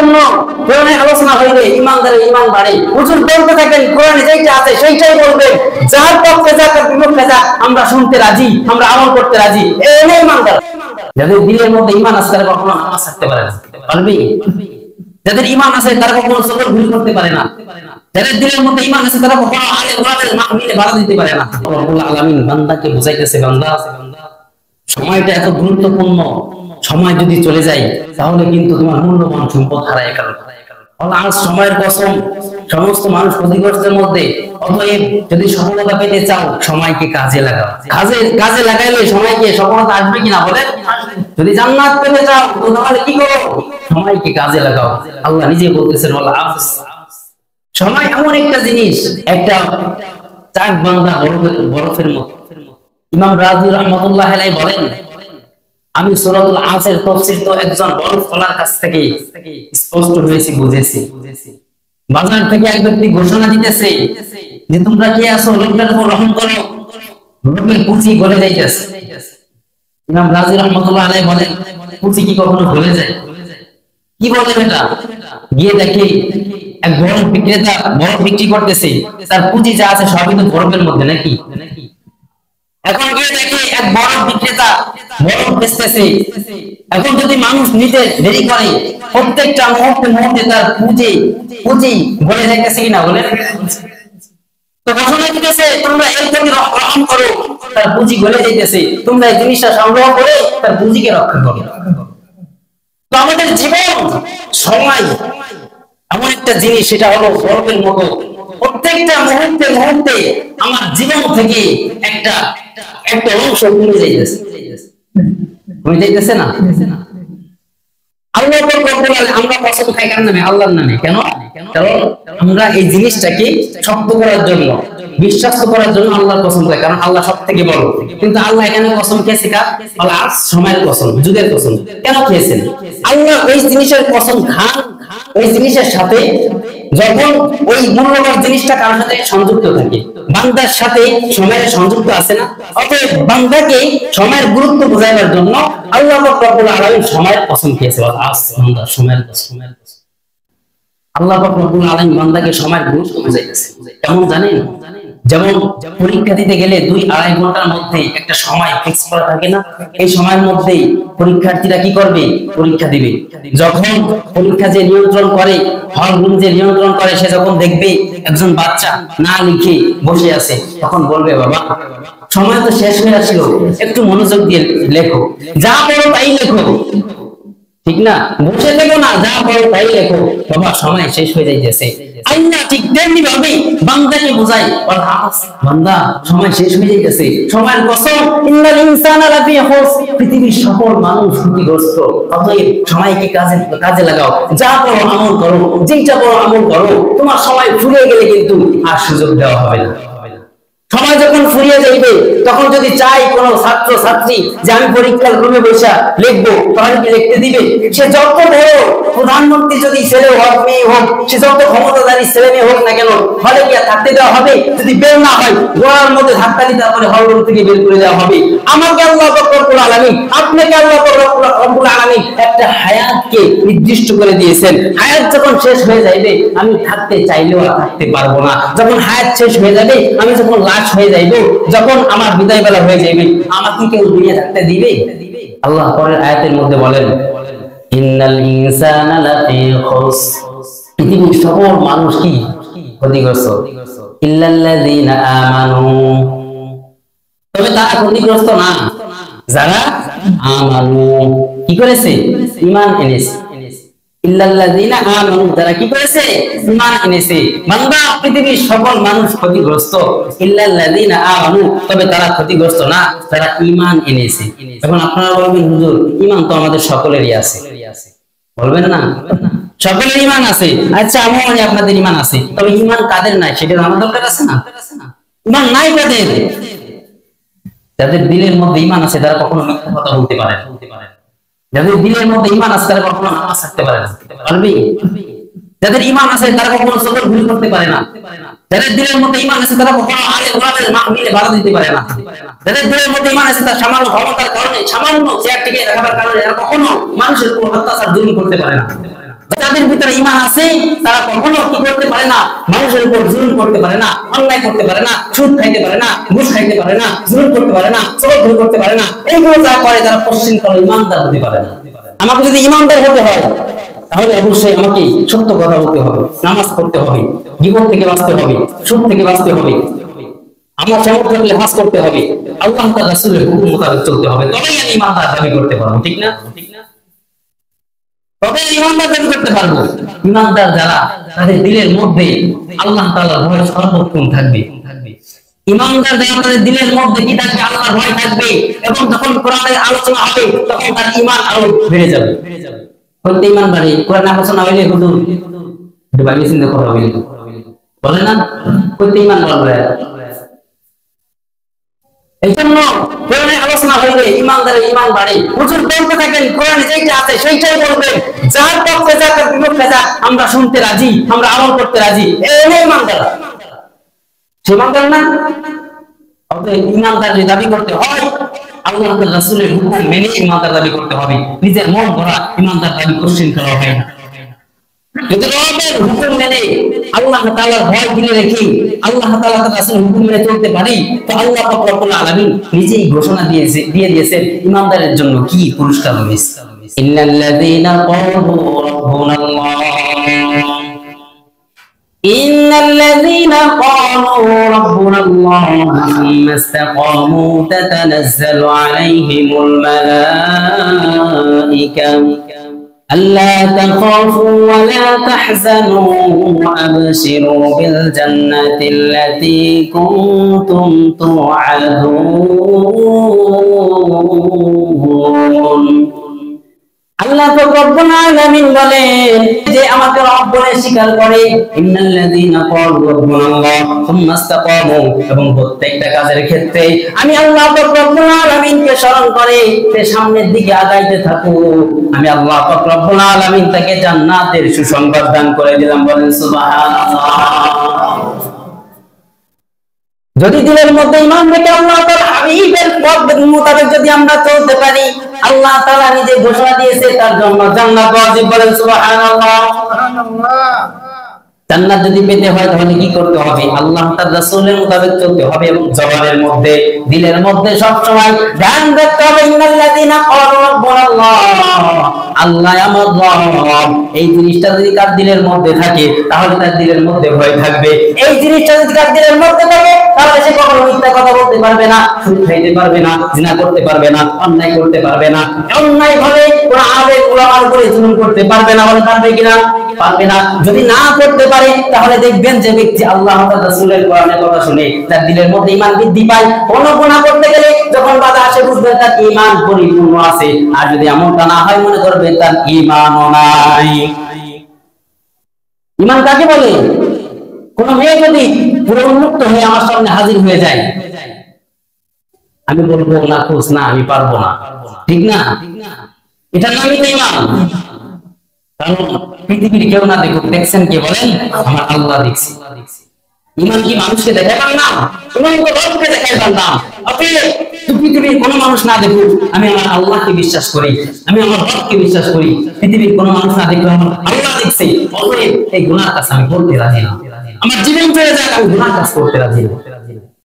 জন্য কোরআনে আলোচনা হইলে ইমানদারের ঈমান বাড়ে। হুজুর বলতে থাকেন কোরআনে যেটা আছে সেইটাই বলবেন, যার পক্ষে যাক আর বিপক্ষে যাক আমরা শুনতে রাজি, আমরা আমল করতে রাজি, এই ইমানদার। যাদের দিলের মধ্যে ঈমান আছে তারা কখনো নামাজ ছাড়তে পারে না, পারবে? যাদের ঈমান আছে তারা কখনো সবর ভুল করতে পারে না, যাদের দিলের মধ্যে ঈমান আছে তারা কখনো আলে ওলামার মাহফিলে বাধা দিতে পারে না। রব্বুল আলামিন বান্দাকে বুঝাইতেছে, বান্দা সময়টা এত গুরুত্বপূর্ণ, সময় যদি চলে যায় তাহলে কিন্তু তোমার মূল্যবান সম্পদ হারায় গেল। আজ সময়ের কসম, সমস্ত মানুষ ক্ষতিগ্রস্তের মধ্যে। অতএব যদি সফলতা পেতে চাও সময়কে কাজে লাগাও। কাজে লাগাইলে সময়কে সফলতা আসবে কিনা বলেন? যদি জান্নাত পেতে চাও তাহলে কি করো? সময়কে কাজে লাগাও। আল্লাহ নিজে বলতেছেন সময় এমন একটা জিনিস, একটা চাক বান্দা বরফের মতো। ইমাম রাজি রাহমাতুল্লাহ আলাইহি বলেন, আমি সূরাতুল আসর তাফসীর তো একজন বরফ ফলার কাছ থেকে স্পষ্ট হয়েছে, বুঝেছি। বাজার থেকে এক ব্যক্তি ঘোষণা দিতেছে যে তোমরা কে আছো, লোকটার উপর রহম করো, লোকের পুঁজি গলে যাইতেছে। ইমাম রাজি রাহমাতুল্লাহ আলাইহি বলেন, পুঁজি কি কখনো গলে যায়? কি বলে এটা? গিয়ে দেখে এক বরফ বিক্রেতা বরফ বিক্রি করতেছে, তার পুঁজি যা আছে সবই তো বরফের মধ্যে নাকি। এখন গিয়ে দেখে এক বরফ বিক্রেতা বরফ বেচতেছে। এখন যদি মানুষ নিতে দেরি করে প্রত্যেকটা মুহূর্তে তার পুঁজি বলে যাইতেছে কিনা বলে? তো ঘোষণা দিতেছে তোমরা এর থেকে রহম করো, তার পুঁজি গলে যাইতেছে, তোমরা এই জিনিসটা সংগ্রহ করে তার পুঁজিকে রক্ষা করো। তো আমাদের জীবন সময় এমন একটা জিনিস, সেটা হলো বরফের মতো। প্রত্যেকটা মুহূর্তে আমার জীবন থেকে একটা অংশ কমে যাইতেছে না। আল্লাহ আমরা পছন্দ খাই কার নামে? আল্লাহর নামে। কেন? কারণ আমরা এই জিনিসটাকে শক্ত করার জন্য, বিশ্বাস করার জন্য আল্লাহর কসম খাই, কারণ আল্লাহ সব থেকে বড়। কিন্তু আল্লাহ এখানে কসম খেয়েছে কার? আল্লাহ সময়ের কসম, যুগের কসম। কেন খেয়েছেন? আল্লাহ ওই জিনিসের কসম খান ওই জিনিসের সাথে যখন ওই মূল্যবান জিনিসটা কার সাথে সংযুক্ত থাকে, বান্দার সাথে সময়ের সংযুক্ত আছে না। অতএব বান্দাকে সময়ের গুরুত্ব বোঝানোর জন্য আল্লাহ রব্বুল আলামিন সময়ের কসম খেয়েছে। সময়ের কসম। আল্লাহ রব্বুল আলামিন বান্দাকে সময়ের গুরুত্ব বোঝাইতেছে। কেমন জানেন? যেমন পরীক্ষা দিতে গেলে 2-2.5 ঘন্টার মধ্যে একটা সময় ফিক্স করা থাকে না। এই সময়ের মধ্যেই পরীক্ষার্থীরা কি করবে? পরীক্ষা দিবে। যখন পরীক্ষা যে নিয়ন্ত্রণ করে, হল রুম যে নিয়ন্ত্রণ করে, সে যখন দেখবে একজন বাচ্চা না লিখে বসে আছে, তখন বলবে বাবা সময় তো শেষ হয়ে আসলো, একটু মনোযোগ দিয়ে লেখো, যা পড়ো তাই লেখো, ঠিক না? বসে থেকো না, যা পড়ো তাই লেখো, বাবা সময় শেষ হয়ে যাইতেছে। আইনা ঠিক তেমনি ভাবে বান্দাকে বোঝাই, বান্দা সময় শেষ হয়ে যাইতেছে। সময়ের কসম, ইন্নাল ইনসানা লাফি খুস, পৃথিবীর সকল মানুষ ক্ষতিগ্রস্ত। অতএব সময়কে কাজে লাগাও, যা পড়ো আমল করো, যেটা পড়ো আমল করো। তোমার সময় ফুরিয়ে গেলে কিন্তু আর সুযোগ দেওয়া হবে না। সময় যখন ফুরিয়ে যাইবে তখন যদি চাই কোন ছাত্র ছাত্রী যে আমি পরীক্ষার রুমে বসে লিখবো, তাহলে কি লিখতে দিবে? সে যত বড় প্রধানমন্ত্রী যদি ছেলে হোক মেয়ে হোক, সে যত ক্ষমতাধারী ছেলে মেয়ে হোক না কেন, হলে কি থাকতে দেওয়া হবে? যদি বের না হয় গোড়ার মধ্যে ধাক্কা দিতে তারপরে হল রুম থেকে বের করে দেওয়া হবে। আমাকে আল্লাহ রব্বুল আলামিন, আপনাকে আল্লাহ রব্বুল আলামিন একটা হায়াতকে নির্দিষ্ট করে দিয়েছেন। হায়াত যখন শেষ হয়ে যাবে আমি থাকতে চাইলেও আর থাকতে পারবো না। যখন হায়াত শেষ হয়ে যাবে, আমি যখন লাশ হয়ে যাইব, যখন আমার বিদায় বেলা হয়ে যাবে, আমাকে কেউ দুনিয়া থাকতে দিবে? আল্লাহ পরের আয়াতের মধ্যে বলেন, ইন্নাল ইনসানা লাফি খুস, পৃথিবীর সকল মানুষ কি ক্ষতিগ্রস্ত, ইল্লাল্লাযীনা আমানু, তবে তারা ক্ষতিগ্রস্ত না যারা আমানু কি করেছে? ঈমান এনেছে। ইল্লাল্লাযীনা আমানু, যারা কি করেছে? ঈমান এনেছে। বান্দা পৃথিবীর সকল মানুষ ক্ষতিগ্রস্ত, ইল্লাল্লাযীনা আমানু, তবে তারা ক্ষতিগ্রস্ত না যারা ঈমান এনেছে। এখন আপনারা বলবেন হুজুর ঈমান তো আমাদের সকলেরই আছে, বলবেন না? সকলের ঈমান আছে। আচ্ছা আমি মানে আপনাদের ঈমান আছে, তবে ঈমান কাদের নাই সেটা আমাদের দরকার আছে না? ঈমান নাই কাদের? যাদের দিলের মধ্যে ঈমান আছে তারা কখনো মিথ্যা কথা বলতে পারে না। যাদের দিলের মধ্যে ঈমান আছে তারা কখনো নামাজ ছাড়তে পারে না, পারবে? যাদের ঈমান আছে তারা কখনো সবর ভুল করতে পারে না। যাদের দিলের মধ্যে ঈমান আছে তারা কখনো আলে ওলামার মাহফিলে বাধা দিতে পারে না। যাদের দিলের মধ্যে ঈমান আছে তারা সামান্য ক্ষমতার কারণে, সামান্য চেয়ার টিকে রাখার কারণে কখনো মানুষের উপর অত্যাচার জুলুম করতে পারে না। যাদের ভিতরে ঈমান আছে তারা কখনো কি করতে পারে না, মানুষের উপর জুলুম করতে পারে না, অন্যায় করতে পারে না, সুদ খাইতে পারে না, ঘুষ খাইতে পারে না, জুলুম করতে পারে না, চোরাচালান করতে পারে না। এইগুলো যারা করে তারা পশ্চিম কাল ঈমানদার হতে পারে না। আমাকে যদি ঈমানদার হতে হয় তাহলে অবশ্যই আমাকে সত্য কথা বলতে হবে, নামাজ পড়তে হবে, বিপদ থেকে বাঁচতে হবে, সুদ থেকে বাঁচতে হবে, আমার সামর্থ্য থাকলে হজ করতে হবে, আল্লাহ তাআলা রাসূলের হুকুম মোতাবেক চলতে হবে, তবেই আমি ঈমানদার দাবি করতে পারবো। ঠিক না? তবে ঈমানদার দাবি করতে পারবো। ঈমানদার যারা, তাদের দিলের মধ্যে আল্লাহ তাআলার ভয় সর্বক্ষণ থাকবে। ঈমানদার যারা, তাদের দিলের মধ্যে কি থাকবে? আল্লাহর ভয় থাকবে। এবং যখন কোরআনের আলোচনা হবে তখন তার ঈমান আরো বেড়ে যাবে। বলতে ঈমান বাড়ে, কোরআন আলোচনা হইলে হুজুর একটু ভাবি চিন্তা কথা বলে না, কইতে ঈমান বাড়বে। এই জন্য কোরআনের আলোচনা হইলে ঈমানদারের ঈমান বাড়ে। হুজুর বলতে থাকেন কোরআনে যেটা আছে সেইটাই বলবেন, যার পক্ষে যা তার বিপক্ষে যা আমরা শুনতে রাজি, আমরা আমল করতে রাজি। এই ঈমানদার, সে ঈমানদার না? অতএব ঈমানদার যদি দাবি করতে হয় আল্লাহ তাআলার রাসূলের হুকুম মেনে ঈমানদার দাবি করতে হবে। নিজের মন গড়া ঈমানদার দাবি কোশ্চেন করা হয় না। যদি রবের হুকুম মেনে আল্লাহ তাআলার ভয় দিলে রেখে আল্লাহ তাআলা তার রাসূলের হুকুম মেনে চলতে পারি, তো আল্লাহ পাক রব্বুল আলামিন নিজেই ঘোষণা দিয়ে দিয়েছেন ঈমানদারের জন্য কি পুরস্কার রয়েছে। ইন্নাল্লাযীনা ক্বালু রাব্বুনাল্লাহ إن الذين قالوا ربنا الله ثم استقاموا تتنزل عليهم الملائكة ألا تخافوا ولا تحزنوا وأبشروا بالجنة التي كنتم توعدون। আল্লাহ রব্বুল আলামিন বলেন যে আমাকে রব বলে স্বীকার করে, ইন্নাল্লাযীনা ক্বালু রাব্বুনাল্লাহ সুম্মা ইসতাকামু, এবং প্রত্যেকটা কাজের ক্ষেত্রে আমি আল্লাহ রব্বুল আলামিনকে স্মরণ করে সে সামনের দিকে আগাইতে থাকো, আমি আল্লাহ রব্বুল আলামিন তাকে জান্নাতের সুসংবাদ দান করে দিলাম। বলেন সুবহানাল্লাহ। যদি দিলের মধ্যে ঈমান রেখে আল্লাহ তাআলার হাবিবের পথ মোতাবেক যদি আমরা চলতে পারি, আল্লাহ তাআলা নিজে ঘোষণা দিয়েছে তার জন্য জান্নাত ওয়াজিব। বলেন সুবহানাল্লাহ। জান্নাত যদি পেতে হয় তাহলে কি করতে হবে? আল্লাহ তার রাসূলের মোতাবেক চলতে হবে এবং জবানের মধ্যে, দিলের মধ্যে সব সময় ধ্যান রাখতে হবে ইন্নাল্লাযীনা ক্বালু রাব্বুনাল্লাহ, আল্লাহ আমার রব। এই জিনিসটা যদি কার দিলের মধ্যে থাকে তাহলে তার দিলের মধ্যে ভয় থাকবে। এই জিনিসটা যদি কার দিলের মধ্যে থাকে তাহলে সে কখনো মিথ্যা কথা বলতে পারবে না, সুদ খাইতে পারবে না, জিনা করতে পারবে না, অন্যায় করতে পারবে না, অন্যায় ভাবে কোন আলেম উলামার উপরে জুলুম করতে পারবে না। বলে পারবে কিনা? পারবে না। যদি না করতে পারে তাহলে দেখবেন যে ব্যক্তি আল্লাহ তাআলার রাসূলের কোরআনের কথা শুনে তার দিলের মধ্যে ঈমান বৃদ্ধি পায়। কোন গুনাহ করতে গেলে যখন বাধা আসে বুঝবেন তার ঈমান পরিপূর্ণ আছে, আর যদি এমনটা না হয় মনে করবেন তার ঈমানও নাই। ঈমান কাকে বলে? কোন মেয়ে যদি পুরো উন্মুক্ত হয়ে আমার সামনে হাজির হয়ে যায়, আমি বলবো না খোঁজ না, আমি পারবো না, ঠিক না? এটা নামই তো ঈমান। কারণ পৃথিবীর কেউ না দেখুক, দেখছেন কে? বলেন আমার আল্লাহ দেখছি। ঈমান কি মানুষকে দেখাইবার না? ঈমান তো রবকে দেখাইবার না। অতএব পৃথিবীর কোনো মানুষ না দেখুক, আমি আমার আল্লাহকে বিশ্বাস করি, আমি আমার রবকে বিশ্বাস করি। পৃথিবীর কোনো মানুষ না দেখুক, আমার আল্লাহ দেখছে। অতএব এই গুনাহ কাজ আমি করতে রাজি না। আমার জীবন চলে যাক, আমি গুনাহ কাজ করতে রাজি না।